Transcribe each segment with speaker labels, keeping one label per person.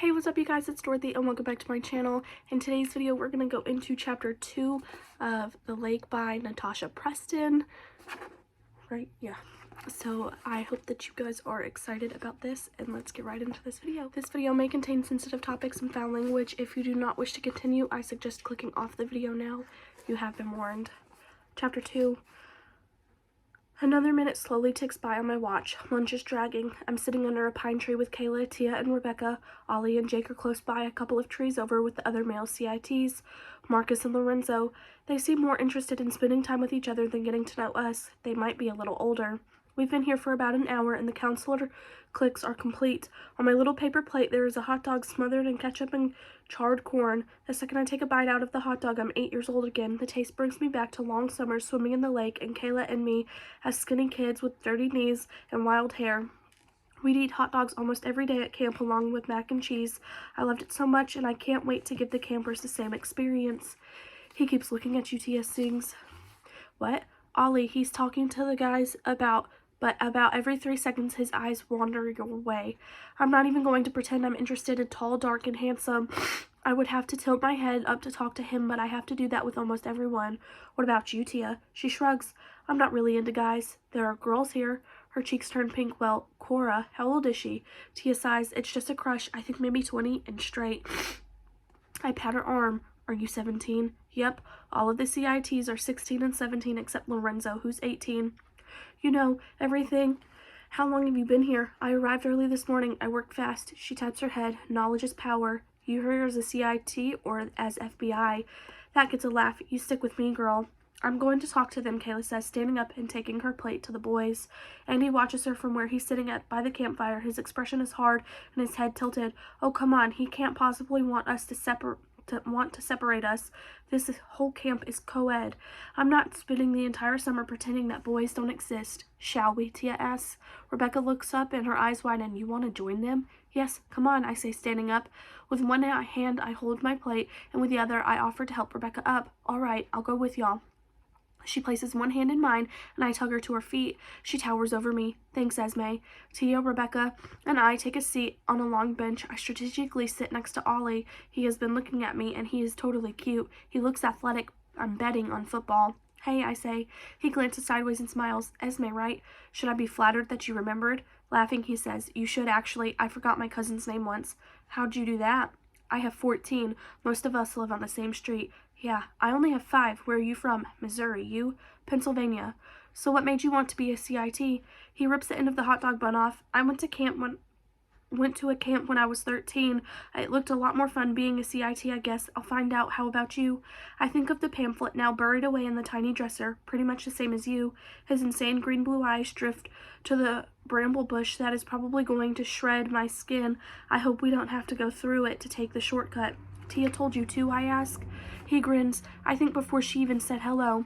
Speaker 1: Hey, what's up you guys, it's Dorothy and welcome back to my channel. In today's video we're going to go into chapter 2 of The Lake by Natasha Preston. Right? Yeah. So I hope that you guys are excited about this and let's get right into this video. This video may contain sensitive topics and foul language. If you do not wish to continue, I suggest clicking off the video now. You have been warned. Chapter 2. Another minute slowly ticks by on my watch. Lunch is dragging. I'm sitting under a pine tree with Kayla, Tia, and Rebecca. Ollie and Jake are close by, a couple of trees over with the other male CITs. Marcus and Lorenzo. They seem more interested in spending time with each other than getting to know us. They might be a little older. We've been here for about an hour and the counselor clicks are complete. On my little paper plate there is a hot dog smothered in ketchup and charred corn. The second I take a bite out of the hot dog, I'm 8 years old again. The taste brings me back to long summers swimming in the lake and Kayla and me as skinny kids with dirty knees and wild hair. We'd eat hot dogs almost every day at camp along with mac and cheese. I loved it so much and I can't wait to give the campers the same experience. He keeps looking at you, Tia sings. What? Ollie, he's talking to the guys but about every 3 seconds his eyes wander your way. I'm not even going to pretend I'm interested in tall, dark, and handsome. I would have to tilt my head up to talk to him, but I have to do that with almost everyone. What about you, Tia? She shrugs. I'm not really into guys. There are girls here. Her cheeks turn pink. Well, Cora, how old is she? Tia sighs. It's just a crush. I think maybe 20 and straight. I pat her arm. Are you 17? Yep. All of the CITs are 16 and 17 except Lorenzo, who's 18. You know everything. How long have you been here? I arrived early this morning. I worked fast. She taps her head. Knowledge is power. You heard her as a CIT or as FBI? That gets a laugh. You stick with me, girl. I'm going to talk to them, Kayla says, standing up and taking her plate to the boys. Andy watches her from where he's sitting by the campfire. His expression is hard and his head tilted. Oh, come on. He can't possibly want us to separate us. This whole camp is co-ed. I'm not spending the entire summer pretending that boys don't exist. Shall we? Tia asks. Rebecca looks up and her eyes widen. You want to join them? Yes, come on, I say, standing up. With one hand I hold my plate and with the other I offer to help Rebecca up. All right, I'll go with y'all. She places one hand in mine, and I tug her to her feet. She towers over me. Thanks, Esme. Tia, Rebecca, and I take a seat on a long bench. I strategically sit next to Ollie. He has been looking at me, and he is totally cute. He looks athletic. I'm betting on football. Hey, I say. He glances sideways and smiles. Esme, right? Should I be flattered that you remembered? Laughing, he says, You should actually. I forgot my cousin's name once. How'd you do that? I have 14. Most of us live on the same street. Yeah, I only have 5. Where are you from? Missouri. You? Pennsylvania. So what made you want to be a CIT? He rips the end of the hot dog bun off. I went to a camp when I was 13. It looked a lot more fun being a CIT, I guess. I'll find out. How about you? I think of the pamphlet now buried away in the tiny dresser, pretty much the same as you. His insane green-blue eyes drift to the bramble bush that is probably going to shred my skin. I hope we don't have to go through it to take the shortcut. Tia told you too, I ask. He grins, I think before she even said hello.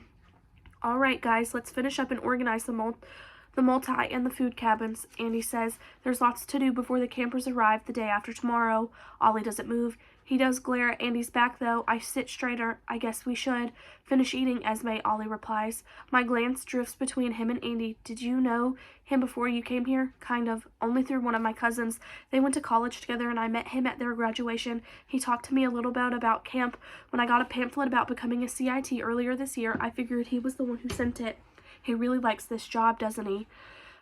Speaker 1: All right, guys, let's finish up and organize the multi and the food cabins. Andy says, there's lots to do before the campers arrive the day after tomorrow. Ollie doesn't move. He does glare at Andy's back, though. I sit straighter. I guess we should. Finish eating, Esme, Ollie replies. My glance drifts between him and Andy. Did you know him before you came here? Kind of. Only through one of my cousins. They went to college together and I met him at their graduation. He talked to me a little bit about camp. When I got a pamphlet about becoming a CIT earlier this year, I figured he was the one who sent it. He really likes this job, doesn't he?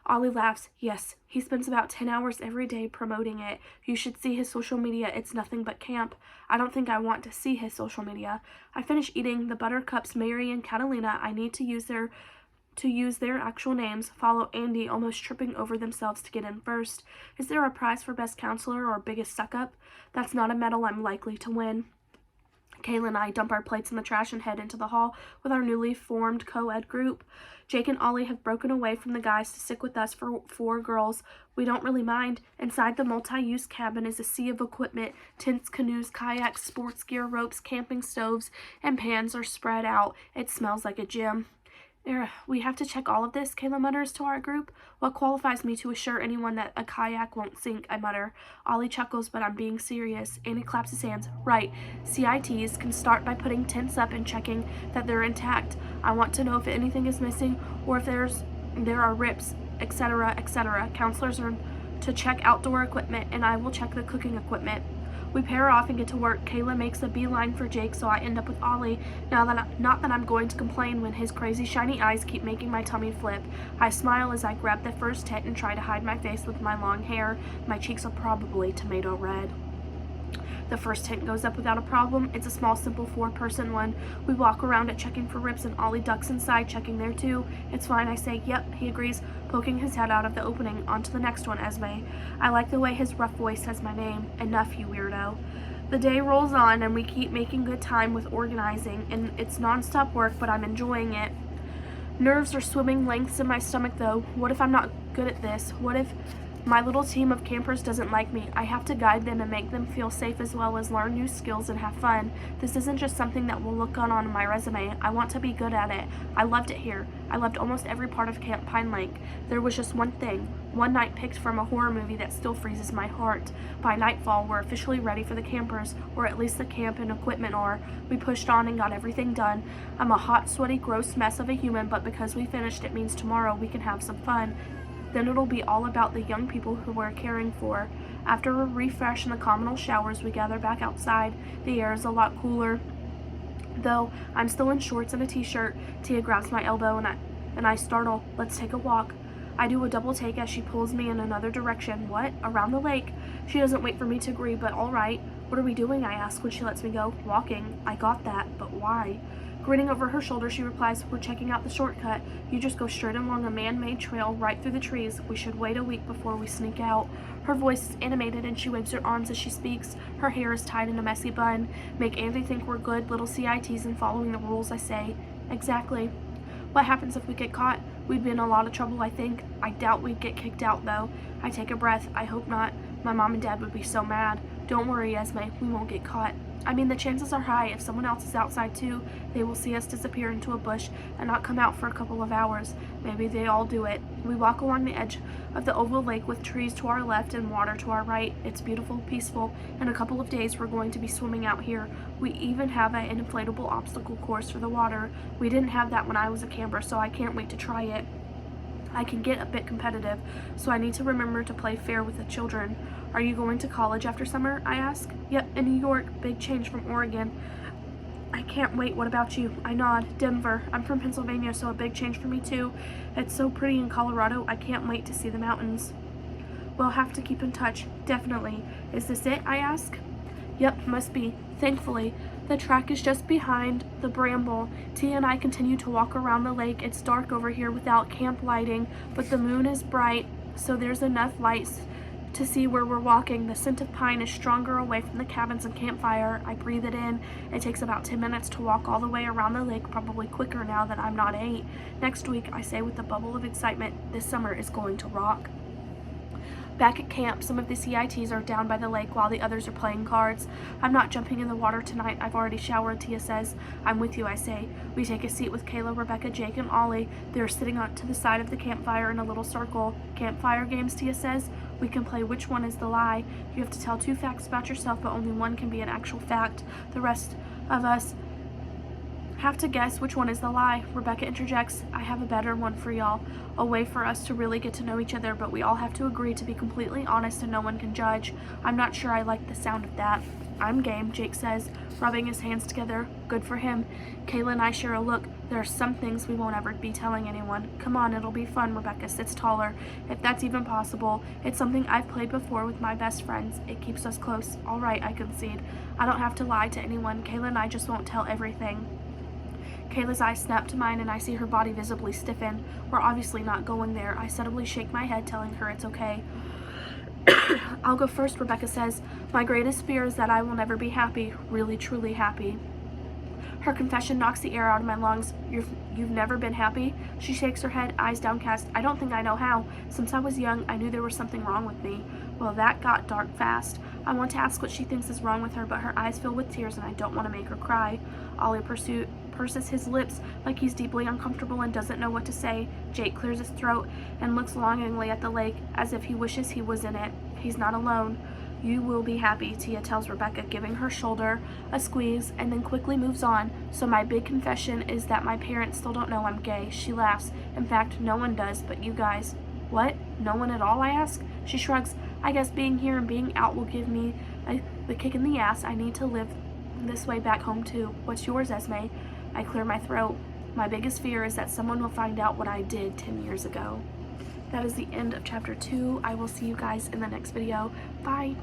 Speaker 1: Ollie laughs. Yes, he spends about 10 hours every day promoting it. You should see his social media. It's nothing but camp. I don't think I want to see his social media. I finish eating. The Buttercups, Mary and Catalina, I need to use their actual names, follow Andy, almost tripping over themselves to get in first. Is there a prize for best counselor or biggest suck-up? That's not a medal I'm likely to win. Kayla and I dump our plates in the trash and head into the hall with our newly formed co-ed group. Jake and Ollie have broken away from the guys to stick with us for 4 girls. We don't really mind. Inside the multi-use cabin is a sea of equipment. Tents, canoes, kayaks, sports gear, ropes, camping stoves, and pans are spread out. It smells like a gym. We have to check all of this, Kayla mutters to our group. What qualifies me to assure anyone that a kayak won't sink, I mutter. Ollie chuckles, but I'm being serious. Andy claps his hands. Right. CITs can start by putting tents up and checking that they're intact. I want to know if anything is missing or if there are rips, etc., etc. Counselors are to check outdoor equipment, and I will check the cooking equipment. We pair off and get to work. Kayla makes a beeline for Jake, so I end up with Ollie. Not that I'm going to complain when his crazy shiny eyes keep making my tummy flip. I smile as I grab the first tent and try to hide my face with my long hair. My cheeks are probably tomato red. The first tent goes up without a problem. It's a small, simple 4-person one. We walk around it checking for rips, and Ollie ducks inside, checking there too. It's fine, I say. Yep, he agrees, poking his head out of the opening. On to the next one, Esme. I like the way his rough voice says my name. Enough, you weirdo. The day rolls on, and we keep making good time with organizing, and it's non-stop work, but I'm enjoying it. Nerves are swimming lengths in my stomach, though. What if I'm not good at this? What if my little team of campers doesn't like me? I have to guide them and make them feel safe, as well as learn new skills and have fun. This isn't just something that will look good on my resume. I want to be good at it. I loved it here. I loved almost every part of Camp Pine Lake. There was just one thing, one night picked from a horror movie that still freezes my heart. By nightfall, we're officially ready for the campers, or at least the camp and equipment are. We pushed on and got everything done. I'm a hot, sweaty, gross mess of a human, but because we finished, it means tomorrow we can have some fun. Then it'll be all about the young people who we're caring for. After a refresh in the communal showers, we gather back outside. The air is a lot cooler, though I'm still in shorts and a t-shirt. Tia grabs my elbow and I startle. Let's take a walk. I do a double take as she pulls me in another direction. What? Around the lake? She doesn't wait for me to agree, but all right. What are we doing? I ask when she lets me go. Walking. I got that, but why? Grinning over her shoulder, she replies, we're checking out the shortcut. You just go straight along a man-made trail right through the trees. We should wait a week before we sneak out. Her voice is animated and she waves her arms as she speaks. Her hair is tied in a messy bun. Make Andy think we're good little CITs and following the rules, I say. Exactly. What happens if we get caught? We'd be in a lot of trouble, I think. I doubt we'd get kicked out, though. I take a breath. I hope not. My mom and dad would be so mad. Don't worry, Esme. We won't get caught. I mean, the chances are high. If someone else is outside too, they will see us disappear into a bush and not come out for a couple of hours. Maybe they all do it. We walk along the edge of the oval lake with trees to our left and water to our right. It's beautiful, peaceful. In a couple of days, we're going to be swimming out here. We even have an inflatable obstacle course for the water. We didn't have that when I was a camper, so I can't wait to try it. I can get a bit competitive, so I need to remember to play fair with the children. Are you going to college after summer? I ask. Yep, in New York. Big change from Oregon. I can't wait. What about you? I nod. Denver. I'm from Pennsylvania, so a big change for me too. It's so pretty in Colorado. I can't wait to see the mountains. We'll have to keep in touch. Definitely. Is this it? I ask. Yep, must be. Thankfully, the track is just behind the bramble. Tia and I continue to walk around the lake. It's dark over here without camp lighting, but the moon is bright, so there's enough lights to see where we're walking. The scent of pine is stronger away from the cabins and campfire. I breathe it in. It takes about 10 minutes to walk all the way around the lake, probably quicker now that I'm not 8. Next week, I say with a bubble of excitement, this summer is going to rock. Back at camp, some of the CITs are down by the lake while the others are playing cards. I'm not jumping in the water tonight. I've already showered, Tia says. I'm with you, I say. We take a seat with Kayla, Rebecca, Jake, and Ollie. They're sitting on to the side of the campfire in a little circle. Campfire games, Tia says. We can play which one is the lie. You have to tell 2 facts about yourself, but only one can be an actual fact. The rest of us have to guess which one is the lie. Rebecca interjects, I have a better one for y'all. A way for us to really get to know each other, but we all have to agree to be completely honest and no one can judge. I'm not sure I like the sound of that. I'm game, Jake says, rubbing his hands together. Good for him. Kayla and I share a look. There are some things we won't ever be telling anyone. Come on, it'll be fun. Rebecca sits taller, if that's even possible. It's something I've played before with my best friends. It keeps us close. All right, I concede. I don't have to lie to anyone. Kayla and I just won't tell everything. Kayla's eyes snap to mine and I see her body visibly stiffen. We're obviously not going there. I subtly shake my head, telling her it's okay. I'll go first, Rebecca says. My greatest fear is that I will never be happy, really truly happy. Her confession knocks the air out of my lungs. You've never been happy? She shakes her head, eyes downcast. I don't think I know how. Since I was young, I knew there was something wrong with me. Well, that got dark fast. I want to ask what she thinks is wrong with her, but her eyes fill with tears and I don't want to make her cry. Ollie purses his lips like he's deeply uncomfortable and doesn't know what to say. Jake clears his throat and looks longingly at the lake as if he wishes he was in it. He's not alone. You will be happy, Tia tells Rebecca, giving her shoulder a squeeze, and then quickly moves on. So my big confession is that my parents still don't know I'm gay. She laughs. In fact, no one does, but you guys. What? No one at all, I ask? She shrugs. I guess being here and being out will give me the kick in the ass. I need to live this way back home too. What's yours, Esme? I clear my throat. My biggest fear is that someone will find out what I did 10 years ago. That is the end of chapter 2. I will see you guys in the next video. Bye.